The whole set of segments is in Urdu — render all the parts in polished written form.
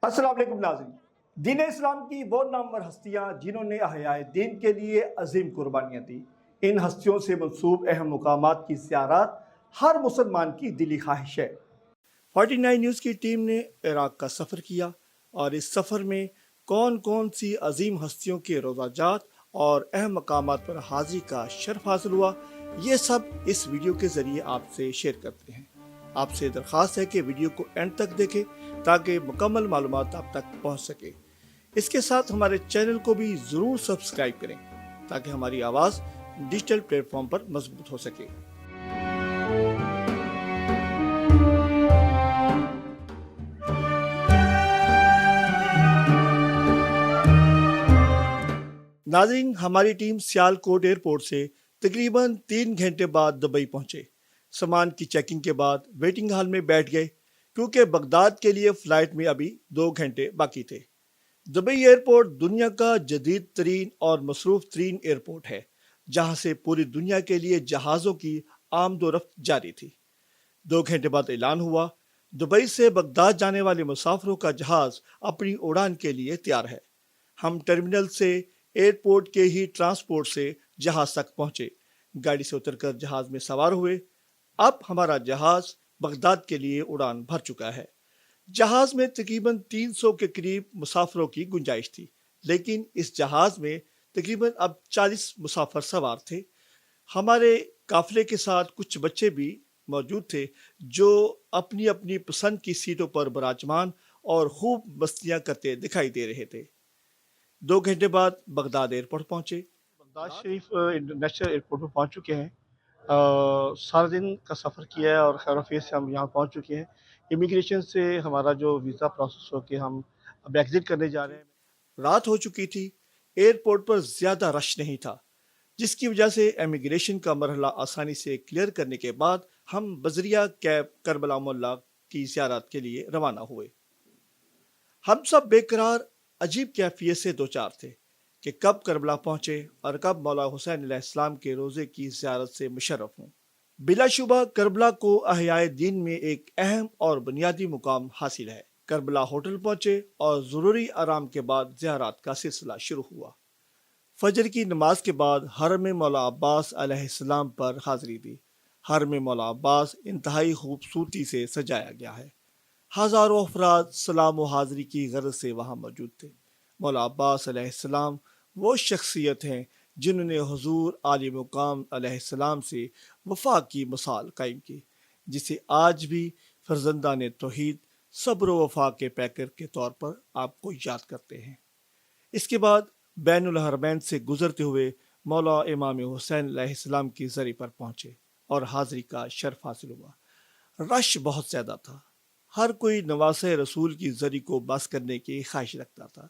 السلام علیکم ناظرین، دین اسلام کی وہ نامور ہستیاں جنہوں نے احیاء دین کے لیے عظیم قربانیاں دی، ان ہستیوں سے منسوب اہم مقامات کی زیارت ہر مسلمان کی دلی خواہش ہے۔ 49 نیوز کی ٹیم نے عراق کا سفر کیا اور اس سفر میں کون کون سی عظیم ہستیوں کے روزہ جات اور اہم مقامات پر حاضری کا شرف حاصل ہوا، یہ سب اس ویڈیو کے ذریعے آپ سے شیئر کرتے ہیں۔ آپ سے درخواست ہے کہ ویڈیو کو اینڈ تک دیکھیں تاکہ مکمل معلومات آپ تک پہنچ سکے۔ اس کے ساتھ ہمارے چینل کو بھی ضرور سبسکرائب کریں تاکہ ہماری آواز ڈیجیٹل پلیٹ فارم پر مضبوط ہو سکے۔ ناظرین، ہماری ٹیم سیالکوٹ ایئرپورٹ سے تقریباً 3 گھنٹے بعد دبئی پہنچے۔ سامان کی چیکنگ کے بعد ویٹنگ ہال میں بیٹھ گئے کیونکہ بغداد کے لیے فلائٹ میں ابھی 2 گھنٹے باقی تھے۔ دبئی ایئرپورٹ دنیا کا جدید ترین اور مصروف ترین ایئرپورٹ ہے، جہاں سے پوری دنیا کے لیے جہازوں کی آمد و رفت جاری تھی۔ 2 گھنٹے بعد اعلان ہوا، دبئی سے بغداد جانے والے مسافروں کا جہاز اپنی اڑان کے لیے تیار ہے۔ ہم ٹرمینل سے ایئرپورٹ کے ہی ٹرانسپورٹ سے جہاز تک پہنچے، گاڑی سے اتر کر جہاز میں سوار ہوئے۔ اب ہمارا جہاز بغداد کے لیے اڑان بھر چکا ہے۔ جہاز میں تقریباً 300 کے قریب مسافروں کی گنجائش تھی، لیکن اس جہاز میں تقریباً اب 40 مسافر سوار تھے۔ ہمارے قافلے کے ساتھ کچھ بچے بھی موجود تھے جو اپنی اپنی پسند کی سیٹوں پر براجمان اور خوب مستیاں کرتے دکھائی دے رہے تھے۔ 2 گھنٹے بعد بغداد ایئرپورٹ پہنچے۔ بغداد شریف انٹرنیشنل ایئرپورٹ پر پہنچ چکے ہیں۔ سارا دن کا سفر کیا ہے اور خیر و عافیت سے ہم یہاں پہنچ چکے ہیں۔ امیگریشن سے ہمارا جو ویزا پروسیس ہو کے ہم اب ایگزٹ کرنے جا رہے ہیں۔ رات ہو چکی تھی، ایئرپورٹ پر زیادہ رش نہیں تھا، جس کی وجہ سے امیگریشن کا مرحلہ آسانی سے کلیئر کرنے کے بعد ہم بذریعہ کیب کربلا مولا کی زیارت کے لیے روانہ ہوئے۔ ہم سب بے قرار عجیب کیفیت سے دوچار تھے کہ کب کربلا پہنچے اور کب مولا حسین علیہ السلام کے روزے کی زیارت سے مشرف ہوں۔ بلا شبہ کربلا کو احیاء دین میں ایک اہم اور بنیادی مقام حاصل ہے۔ کربلا ہوٹل پہنچے اور ضروری آرام کے بعد زیارات کا سلسلہ شروع ہوا۔ فجر کی نماز کے بعد حرم مولا عباس علیہ السلام پر حاضری دی۔ حرم مولا عباس انتہائی خوبصورتی سے سجایا گیا ہے۔ ہزاروں افراد سلام و حاضری کی غرض سے وہاں موجود تھے۔ مولا عباس علیہ السلام وہ شخصیت ہیں جنہوں نے حضور عالی مقام علیہ السلام سے وفا کی مثال قائم کی، جسے آج بھی فرزندان توحید صبر و وفا کے پیکر کے طور پر آپ کو یاد کرتے ہیں۔ اس کے بعد بین الحرمین سے گزرتے ہوئے مولا امام حسین علیہ السلام کی زری پر پہنچے اور حاضری کا شرف حاصل ہوا۔ رش بہت زیادہ تھا، ہر کوئی نواسہ رسول کی زری کو بس کرنے کی خواہش رکھتا تھا۔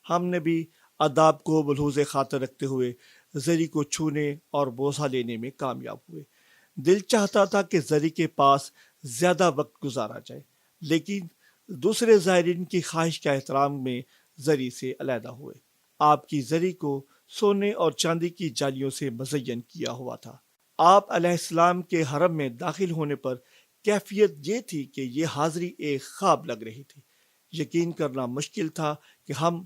ہم نے بھی آداب کو ملحوظ خاطر رکھتے ہوئے زری کو چھونے اور بوسہ لینے میں کامیاب ہوئے۔ دل چاہتا تھا کہ زری کے پاس زیادہ وقت گزارا جائے، لیکن دوسرے زائرین کی خواہش کے احترام میں زری سے علیحدہ ہوئے۔ آپ کی زری کو سونے اور چاندی کی جالیوں سے مزین کیا ہوا تھا۔ آپ علیہ السلام کے حرم میں داخل ہونے پر کیفیت یہ تھی کہ یہ حاضری ایک خواب لگ رہی تھی۔ یقین کرنا مشکل تھا کہ ہم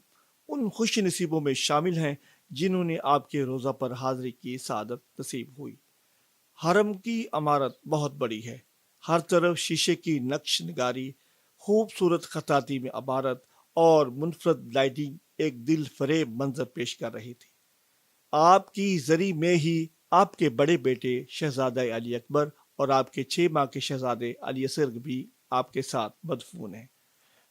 ان خوش نصیبوں میں شامل ہیں جنہوں نے آپ کے روزہ پر حاضری کی سعادت نصیب ہوئی۔ حرم کی عمارت بہت بڑی ہے، ہر طرف شیشے کی نقش نگاری، خوبصورت خطاطی میں عبارت اور منفرد لائٹنگ ایک دل فریب منظر پیش کر رہی تھی۔ آپ کی زری میں ہی آپ کے بڑے بیٹے شہزادہ علی اکبر اور آپ کے 6 ماہ کے شہزادے علی اصغر بھی آپ کے ساتھ مدفون ہیں۔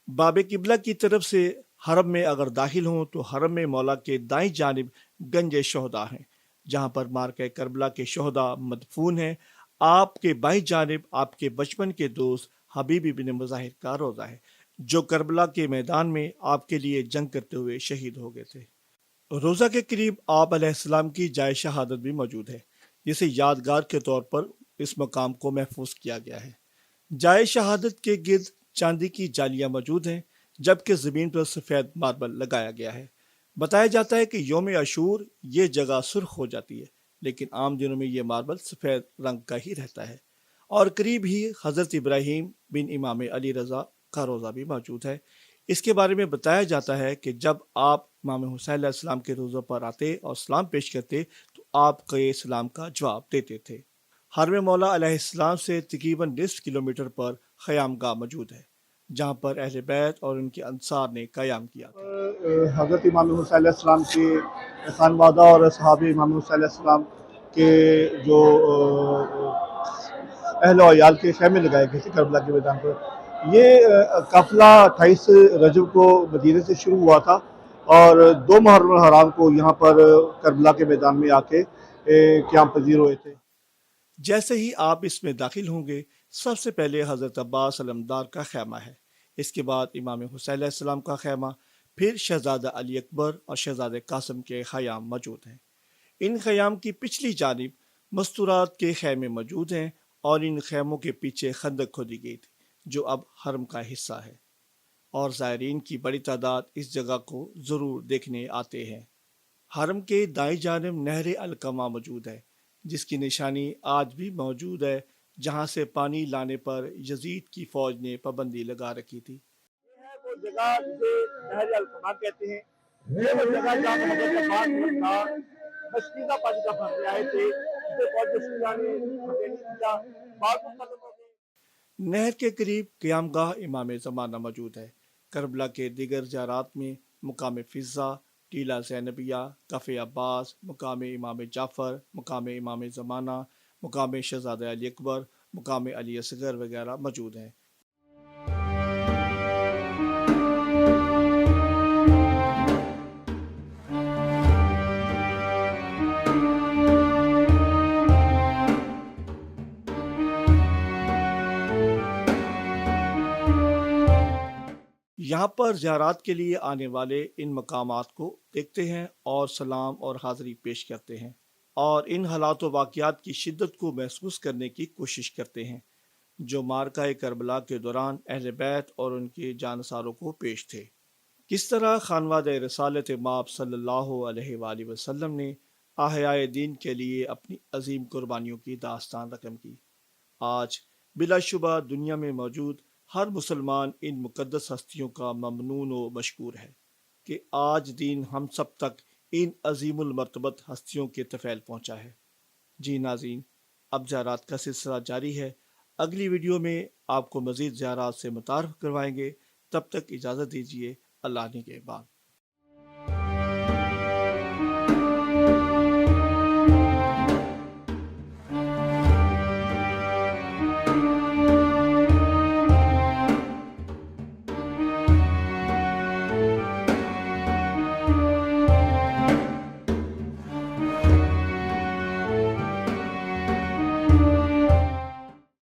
باب قبلہ کی طرف سے حرم میں اگر داخل ہوں تو حرم میں مولا کے دائیں جانب گنج شہداء ہیں، جہاں پر مارکہ کربلا کے شہداء مدفون ہیں۔ آپ کے بائیں جانب آپ کے بچپن کے دوست حبیب بن مظاہر کا روضہ ہے، جو کربلا کے میدان میں آپ کے لیے جنگ کرتے ہوئے شہید ہو گئے تھے۔ روضہ کے قریب آپ علیہ السلام کی جائے شہادت بھی موجود ہے، جسے یادگار کے طور پر اس مقام کو محفوظ کیا گیا ہے۔ جائے شہادت کے گرد چاندی کی جالیاں موجود ہیں، جبکہ زمین پر سفید ماربل لگایا گیا ہے۔ بتایا جاتا ہے کہ یوم عاشور یہ جگہ سرخ ہو جاتی ہے، لیکن عام دنوں میں یہ ماربل سفید رنگ کا ہی رہتا ہے۔ اور قریب ہی حضرت ابراہیم بن امام علی رضا کا روضہ بھی موجود ہے۔ اس کے بارے میں بتایا جاتا ہے کہ جب آپ امام حسین علیہ السلام کے روضہ پر آتے اور سلام پیش کرتے تو آپ کے سلام کا جواب دیتے تھے۔ حرم مولا علیہ السلام سے تقریباً نصف کلومیٹر پر خیام گاہ موجود ہے جہاں پر اہل بیت اور ان کے انصار نے قیام کیا تھا۔ حضرت امام حسین علیہ السلام کے خانوادہ اور صحابہ امام حسین علیہ السلام کے جو اہل و عیال کے خیمے لگائے گئے تھے کربلا کے میدان پر۔ یہ قافلہ 28 رجب کو مدینہ سے شروع ہوا تھا اور 2 محرم الحرام کو یہاں پر کربلا کے میدان میں آ کے قیام پذیر ہوئے تھے۔ جیسے ہی آپ اس میں داخل ہوں گے سب سے پہلے حضرت عباس علمدار کا خیمہ ہے، اس کے بعد امام حسین علیہ السلام کا خیمہ، پھر شہزادہ علی اکبر اور شہزادہ قاسم کے خیام موجود ہیں۔ ان خیام کی پچھلی جانب مستورات کے خیمے موجود ہیں اور ان خیموں کے پیچھے خندق کھودی گئی تھی جو اب حرم کا حصہ ہے، اور زائرین کی بڑی تعداد اس جگہ کو ضرور دیکھنے آتے ہیں۔ حرم کے دائیں جانب نہر القمہ موجود ہے جس کی نشانی آج بھی موجود ہے، جہاں سے پانی لانے پر یزید کی فوج نے پابندی لگا رکھی تھی۔ یہ ہے وہ جگہ جسے نہر القمہ کہتے ہیں۔ یہ وہ جگہ جہاں حضرت عباس علمدار مشکیزہ پانی کا بھرنے آئے تھے، جسے فوج شیعہ نے ہتھیلی دیا، بعد ختم ہو گئے۔ نہر کے قریب قیام گاہ امام زمانہ موجود ہے۔ کربلا کے دیگر زیارات میں مقام فضہ، ٹیلہ زینبیہ، کف عباس، مقام امام جعفر، مقام امام زمانہ، مقام شہزادہ علی اکبر، مقام علی اصغر وغیرہ موجود ہیں۔ یہاں پر زیارات کے لیے آنے والے ان مقامات کو دیکھتے ہیں اور سلام اور حاضری پیش کرتے ہیں اور ان حالات و واقعات کی شدت کو محسوس کرنے کی کوشش کرتے ہیں جو معرکہ کربلا کے دوران اہل بیت اور ان کے جانثاروں کو پیش تھے۔ کس طرح خانوادہ رسالت مآب صلی اللہ علیہ وآلہ وسلم نے احیاء دین کے لیے اپنی عظیم قربانیوں کی داستان رقم کی۔ آج بلا شبہ دنیا میں موجود ہر مسلمان ان مقدس ہستیوں کا ممنون و مشکور ہے کہ آج دین ہم سب تک ان عظیم المرتبت ہستیوں کے طفیل پہنچا ہے۔ جی ناظرین، اب زیارات کا سلسلہ جاری ہے۔ اگلی ویڈیو میں آپ کو مزید زیارات سے متعارف کروائیں گے۔ تب تک اجازت دیجیے، اللہ نگہبان۔